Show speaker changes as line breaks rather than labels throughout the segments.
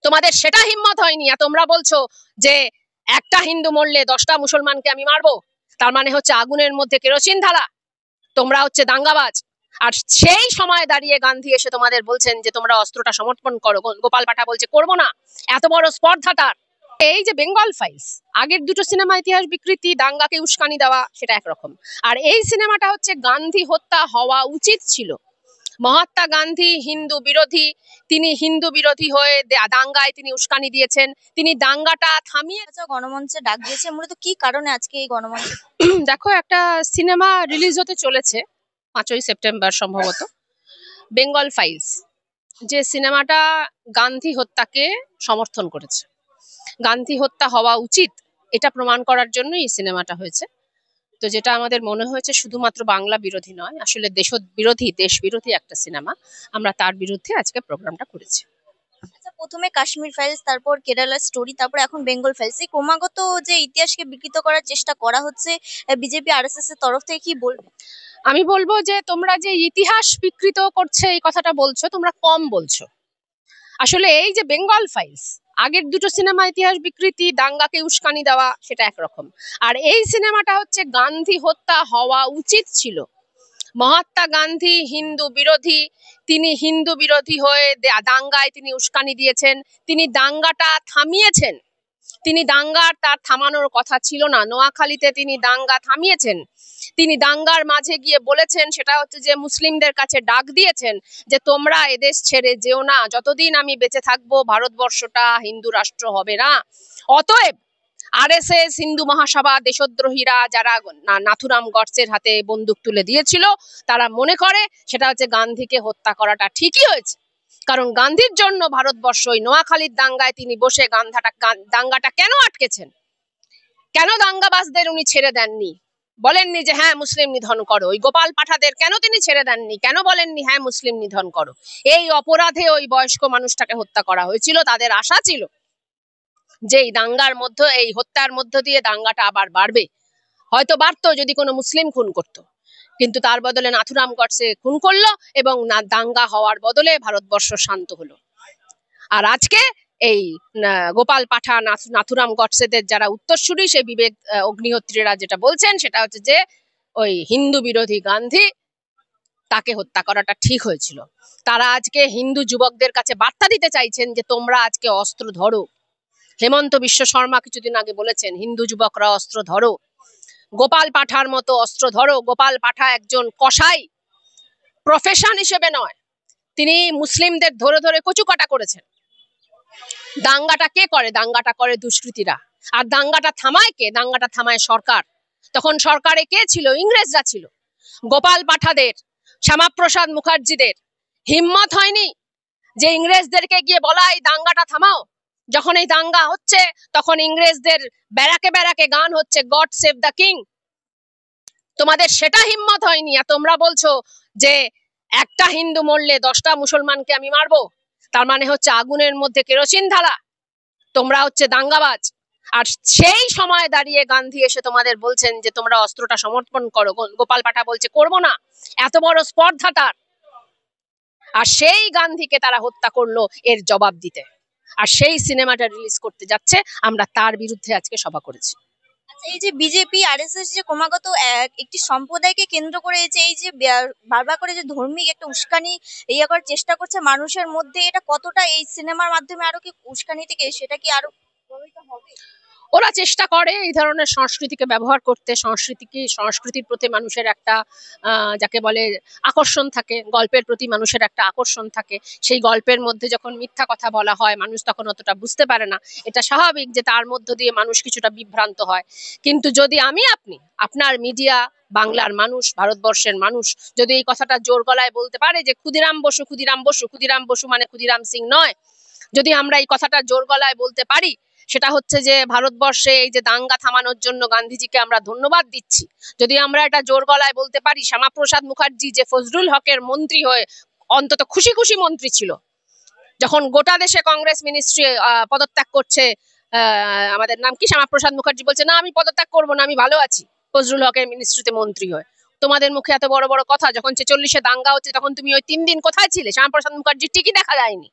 তোমাদের সেটা হিম্মত হয়নি, আর তোমরা বলছো যে একটা হিন্দু মরলে 10টা মুসলমানকে আমি মারবো, তার মানে হচ্ছে আগুনের মধ্যে কেরোসিন ঢালা। তোমরা হচ্ছে দাঙ্গাবাজ। আর সেই সময় দাঁড়িয়ে গান্ধী এসে তোমাদের বলছেন যে তোমরা অস্ত্রটা সমর্পণ করো, গোপাল পাঠা বলছে করবো না। এত বড় স্পর্ধাটার। এই যে বেঙ্গল ফাইলস, আগের দুটো সিনেমা ইতিহাস বিকৃতি, দাঙ্গাকে উস্কানি দেওয়া, সেটা একরকম। আর এই সিনেমাটা হচ্ছে গান্ধী হত্যা হওয়া উচিত ছিল। মহাত্মা গান্ধী হিন্দু বিরোধী, তিনি হিন্দু বিরোধী হয়ে দাঙ্গায় তিনি উস্কানি দিয়েছেন, তিনি দাঙ্গাটা থামিয়ে
গণমঞ্চে ডাক দিয়েছে, মূলত কি কারণে আজকে এই গণমঞ্চ?
দেখো, একটা সিনেমা রিলিজ হতে চলেছে 5ই সেপ্টেম্বর সম্ভবত, বেঙ্গল ফাইলস, যে সিনেমাটা গান্ধী হত্যাকে সমর্থন করেছে। গান্ধী হত্যা হওয়া উচিত এটা প্রমাণ করার জন্য এই সিনেমাটা হয়েছে। তো যেটা আমাদের মনে হয়েছে শুধুমাত্র বাংলা বিরোধী নয়, আসলে দেশ বিরোধী একটা সিনেমা, আমরা তার বিরুদ্ধে আজকে প্রোগ্রামটা করেছি।
আচ্ছা, প্রথমে কাশ্মীর ফাইলস, তারপর কেরালা স্টোরি, তারপর এখন বেঙ্গল ফাইলস, এই ক্রমাগত যে ইতিহাসকে বিকৃত করার চেষ্টা করা হচ্ছে বিজেপি আরএসএস এর তরফ থেকে, কি বলবে?
আমি বলবো যে তোমরা যে ইতিহাস বিকৃত করছে এই কথাটা বলছো, তোমরা কম বলছো। আসলে এই যে বেঙ্গল ফাইলস, আগের দুটো সিনেমা ইতিহাস বিকৃতি, দাঙ্গাকে উস্কানি দেওয়া, সেটা একরকম। আর এই সিনেমাটা হচ্ছে গান্ধী হত্যা হওয়া উচিত ছিল। মহাত্মা গান্ধী হিন্দু বিরোধী, তিনি হিন্দু বিরোধী হয়ে দাঙ্গায় তিনি উস্কানি দিয়েছেন, তিনি দাঙ্গাটা থামিয়েছেন। তিনি দাঙ্গার তার থামানোর কথা ছিল না, নোয়াখালীতে তিনি দাঙ্গা থামিয়েছেন। তিনি দাঙ্গার মাঝে গিয়ে বলেছেন, সেটা হচ্ছে যে মুসলিমদের কাছে ডাক দিয়েছেন যে তোমরা এদেশ ছেড়ে যেও না, যতদিন আমি বেঁচে থাকবো ভারতবর্ষটা হিন্দু রাষ্ট্র হবে না। অতএব আরএসএস, হিন্দু মহাসভা, দেশদ্রোহীরা যারা নাথুরাম গডসের হাতে বন্দুক তুলে দিয়েছিল, তারা মনে করে সেটা হচ্ছে গান্ধীকে হত্যা করাটা ঠিকই হয়েছে। কারণ গান্ধীর জন্য ভারতবর্ষ ওই নোয়াখালীর দাঙ্গায় তিনি বসে দাঙ্গাটা কেন আটকেছেন, কেন দাঙ্গাবাজদের উনি ছেড়ে দেননি, বলেননি যে হ্যাঁ মুসলিম নিধন করো। ওই গোপাল পাঠাদের কেন তিনি ছেড়ে দেননি, কেন বলেননি হ্যাঁ মুসলিম নিধন করো। এই অপরাধে ওই বয়স্ক মানুষটাকে হত্যা করা হয়েছিল। তাদের আশা ছিল যে এই দাঙ্গার মধ্যে, এই হত্যার মধ্য দিয়ে দাঙ্গাটা আবার বাড়বে, হয়তো বাড়তো যদি কোনো মুসলিম খুন করত, কিন্তু তার বদলে নাথুরাম গডসে খুন করলো এবং দাঙ্গা হওয়ার বদলে ভারতবর্ষ শান্ত হলো। আর আজকে এই গোপাল পাঠা, নাথুরাম গডসেদের যারা উত্তরসূরি, সেই বিবেক অগ্নিহোত্রীরা যেটা বলছেন সেটা হচ্ছে যে ওই হিন্দু বিরোধী গান্ধী, তাকে হত্যা করাটা ঠিক হয়েছিল। তারা আজকে হিন্দু যুবকদের কাছে বার্তা দিতে চাইছেন যে তোমরা আজকে অস্ত্র ধরো। হেমন্ত বিশ্ব শর্মা কিছুদিন আগে বলেছেন হিন্দু যুবকরা অস্ত্র ধরো, গোপাল পাঠার মতো অস্ত্র ধরো। গোপাল পাঠা একজন কসাই, প্রফেশন হিসেবে নয়, তিনি মুসলিমদের ধরে ধরে কচুকাটা করেছেন। দাঙ্গাটা কে করে? দাঙ্গাটা করে দুষ্কৃতীরা। আর দাঙ্গাটা থামায় কে? দাঙ্গাটা থামায় সরকার। তখন সরকারে কে ছিল? ইংরেজরা ছিল। গোপাল পাঠাদের, শ্যামাপ্রসাদ মুখার্জিদের হিম্মত হয়নি যে ইংরেজদেরকে গিয়ে বলা এই দাঙ্গাটা থামাও। যখন এই দাঙ্গা হচ্ছে তখন ইংরেজদের ব্যারাকে ব্যারাকে গান হচ্ছে গড সেভ দ্য কিং। তোমাদের সেটা হিম্মত হয়নি, আর তোমরা বলছো যে একটা হিন্দু মরলে 10টা মুসলমানকে আমি মারবো, তার মানে হচ্ছে আগুনের মধ্যে কেরোসিন ঢালা। তোমরা হচ্ছে দাঙ্গাবাজ। আর সেই সময় দাঁড়িয়ে গান্ধী এসে তোমাদের বলছেন যে তোমরা অস্ত্রটা সমর্পণ করো, গোপাল পাঠা বলছে করবো না। এত বড় স্পর্ধাটার। আর সেই গান্ধীকে তারা হত্যা করলো এর জবাব দিতে। আর সেই সিনেমাটা রিলিজ করতে যাচ্ছে, আমরা তার বিরুদ্ধে আজকে সভা করেছি।
এই যে বিজেপি আরএসএস যে ক্রমাগত একটি সম্প্রদায়কে কেন্দ্র করে এই যে বারবার করে যে ধর্মিক একটা উস্কানি ইয়ে করার চেষ্টা করছে মানুষের মধ্যে, এটা কতটা এই সিনেমার মাধ্যমে আরো কি উস্কানি থেকে সেটা কি আরো প্রভাবিত হবে?
ওরা চেষ্টা করে এই ধরনের সংস্কৃতিকে ব্যবহার করতে। সংস্কৃতির প্রতি মানুষের একটা যাকে বলে আকর্ষণ থাকে, গল্পের প্রতি মানুষের একটা আকর্ষণ থাকে। সেই গল্পের মধ্যে যখন মিথ্যা কথা বলা হয়, মানুষ তখন অতটা বুঝতে পারে না। এটা স্বাভাবিক যে তার মধ্য দিয়ে মানুষ কিছুটা বিভ্রান্ত হয়। কিন্তু যদি আপনি, আপনার মিডিয়া, বাংলার মানুষ, ভারতবর্ষের মানুষ যদি এই কথাটা জোর গলায় বলতে পারে যে ক্ষুদিরাম বসু, ক্ষুদিরাম বসু, ক্ষুদিরাম বসু মানে ক্ষুদিরাম সিং নয়, যদি আমরা এই কথাটা জোর গলায় বলতে পারি, সেটা হচ্ছে যে ভারতবর্ষে এই যে দাঙ্গা থামানোর জন্য গান্ধীজিকে আমরা ধন্যবাদ দিচ্ছি। যদি আমরা এটা জোর গলায় বলতে পারি, শ্যামাপ্রসাদ মুখার্জি যে ফজলুল হকের মন্ত্রী হয়ে অন্তত খুশি খুশি মন্ত্রী ছিল, যখন গোটা দেশে কংগ্রেস মিনিস্ট্রি পদত্যাগ করছে, আমাদের নাম কি, শ্যামাপ্রসাদ মুখার্জি বলছে না আমি পদত্যাগ করবো না, আমি ভালো আছি ফজলুল হকের মিনিস্ট্রিতে মন্ত্রী হয়ে। তোমাদের মুখে এত বড় বড় কথা, যখন 46-এ দাঙ্গা হচ্ছে তখন তুমি ওই 3 দিন কোথায় ছিলে? শ্যামাপ্রসাদ মুখার্জির টিকি দেখা যায়নি।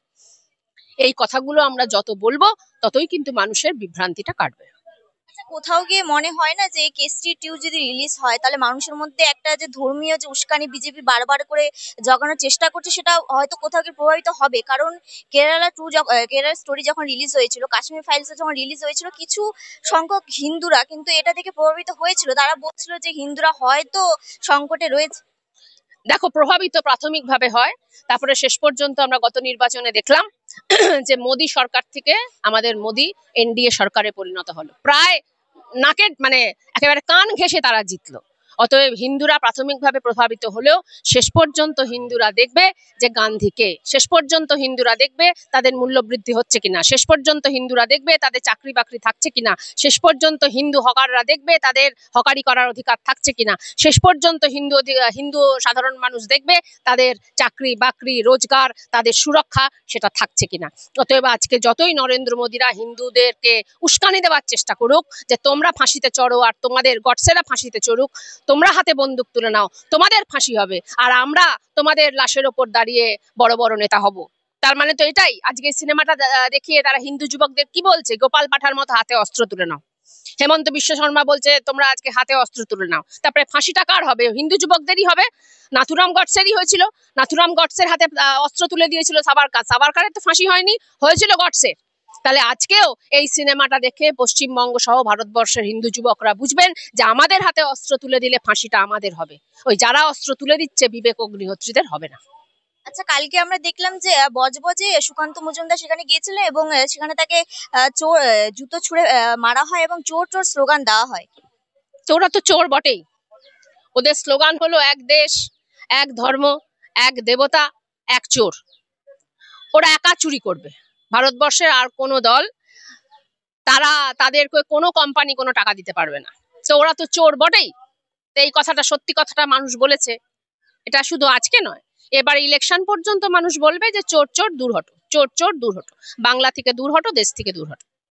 এই কথাগুলো আমরা যত বলবো ততই কিন্তু মানুষের বিভ্রান্তিটা কাটবে।
আচ্ছা, কোথাও গিয়ে মনে হয় না যে কেসরি 2 যদি রিলিজ হয় তাহলে মানুষের মধ্যে একটা যে ধর্মীয় যে উস্কানি বিজেপি বারবার করে জগানোর চেষ্টা করছে সেটা হয়তো কোথাও গিয়ে প্রভাবিত হবে? কারণ কেরালা স্টোরি যখন রিলিজ হয়েছিল, কাশ্মীর ফাইলস যখন রিলিজ হয়েছিল, কিছু সংখ্যক হিন্দুরা কিন্তু এটা থেকে প্রভাবিত হয়েছিল। তারা বলছিল যে হিন্দুরা হয়তো সংকটে রয়েছে।
দেখো, প্রভাবিত প্রাথমিকভাবে হয়, তারপরে শেষ পর্যন্ত আমরা গত নির্বাচনে দেখলাম যে মোদী সরকার থেকে আমাদের মোদী এনডিএ সরকারে পরিণত হলো, প্রায় নাকের মানে একেবারে কান ঘেঁষে তারা জিতলো। অতএব হিন্দুরা প্রাথমিকভাবে প্রভাবিত হলেও শেষ পর্যন্ত হিন্দুরা দেখবে যে গান্ধীকে, শেষ পর্যন্ত হিন্দুরা দেখবে তাদের মূল্যবৃদ্ধি হচ্ছে কিনা, শেষ পর্যন্ত হিন্দুরা দেখবে তাদের চাকরি বাকরি থাকছে কিনা, শেষ পর্যন্ত হিন্দু হকাররা দেখবে তাদের হকারি করার অধিকার থাকছে কিনা, শেষ পর্যন্ত হিন্দু সাধারণ মানুষ দেখবে তাদের চাকরি বাকরি রোজগার তাদের সুরক্ষা সেটা থাকছে কিনা। অতএব আজকে যতই নরেন্দ্র মোদীরা হিন্দুদেরকে উস্কানি দেওয়ার চেষ্টা করুক যে তোমরা ফাঁসিতে চড়ো আর তোমাদের গডসেরা ফাঁসিতে চড়ুক, তোমরা হাতে বন্দুক তুলে নাও, তোমাদের ফাঁসি হবে, আর আমরা তোমাদের লাশের ওপর দাঁড়িয়ে বড় বড় নেতা হব, তার মানে তো এটাই। আজকে সিনেমাটা দেখিয়ে তারা হিন্দু যুবকদের কি বলছে, গোপাল পাঠার মতো হাতে অস্ত্র তুলে নাও। হেমন্ত বিশ্ব শর্মা বলছে তোমরা আজকে হাতে অস্ত্র তুলে নাও। তারপরে ফাঁসিটা কার হবে? হিন্দু যুবকদেরই হবে। নাথুরাম গডসেরই হয়েছিল, নাথুরাম গডসের হাতে অস্ত্র তুলে দিয়েছিল সাবারকার, সাবারকারের তো ফাঁসি হয়নি, হয়েছিল গডসের। তাহলে আজকেও এই সিনেমাটা দেখে পশ্চিমবঙ্গ সহ ভারতবর্ষের হিন্দু যুবকরা বুঝবেন যে আমাদের হাতে অস্ত্র তুলে দিলে ফাঁসিটা আমাদের হবে, ওই যারা অস্ত্র তুলে দিচ্ছে বিবেক অগ্নিহোত্রীদের হবে না।
আচ্ছা, কালকে আমরা দেখলাম যে বজবজে সুকান্ত মজুমদার সেখানে গিয়েছিলেন এবং সেখানে তাকে জুতো ছুঁড়ে মারা হয় এবং চোর চোর স্লোগান দেওয়া হয়।
তো ওরা তো চোর বটেই, ওদের স্লোগান হলো এক দেশ, এক ধর্ম, এক দেবতা, এক চোর। ওরা একা চুরি করবে, ভারতবর্ষের আর কোনো দল তাদেরকে কোনো কোম্পানি কোনো টাকা দিতে পারবে না। তো ওরা তো চোর বটেই। তো এই কথাটা, সত্যি কথাটা মানুষ বলেছে, এটা শুধু আজকে নয়, এবার ইলেকশন পর্যন্ত মানুষ বলবে যে চোর চোর দূর হটো, চোর চোর দূর হটো, বাংলা থেকে দূর হটো, দেশ থেকে দূর হটো।